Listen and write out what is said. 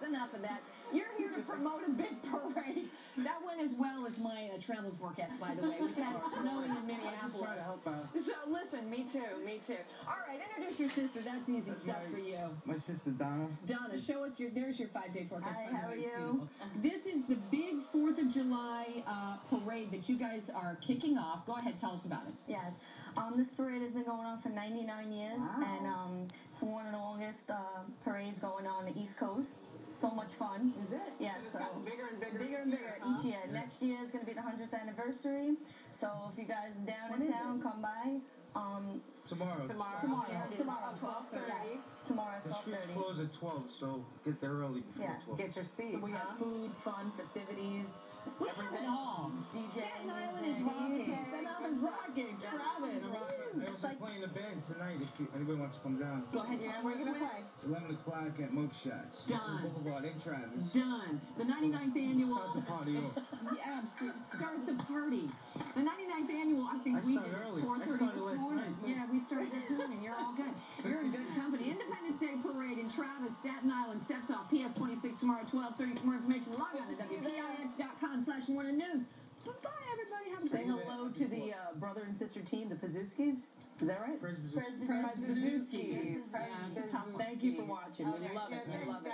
enough of that. You're here to promote a big parade. That went as well as my travel forecast, by the way, which had it snowing in Minneapolis. Trying to help out. So listen, me too. All right, introduce your sister. That's easy stuff for you. My sister Donna. Donna, show us there's your 5-day forecast. Hi, by the how way. are It's you? beautiful. This is the big 4th of July parade that you guys are kicking off. Go ahead, tell us about it. Yes. This parade has been going on for 99 years, and it's one of the longest parades going on the East Coast. So much fun. Is it? Yes. So it's gotten bigger and bigger. Bigger and bigger each year. Next year is going to be the 100th anniversary. So if you guys are down in town, come by. Tomorrow. Tomorrow, 12:30. Yes. Tomorrow at The streets 12:30. close at 12, so get there early before Yes. 12. Get your seat. So we have food, fun, festivities. We have it all. DJ, Staten Island is music. rocking. Staten Island is rocking. Travis. I also playing the band tonight if anybody wants to come down. Go ahead. Yeah, where are you going to play? It's 11 o'clock at Moke Shots. Done. Boulevard in Travis. Done. The 99th annual. Start the party off. Yeah, start the party. The 99th annual, I think I we did started at early. 4:30 I started this last morning. night, too. Yeah, we started this morning. You're all good. You're in good company. Independence Day Parade in Travis, Staten Island steps off PS 26 tomorrow at 12:30. For more information, log on to WPIX.com/morningnews. Bye, everybody. Have a Say great hello to the brother and sister team, the Pazuskis. Is that right? Presbyterian. Presbyterian. Pazuskis. Yeah, it's a tough one. Thank you for watching. We love it. We love it.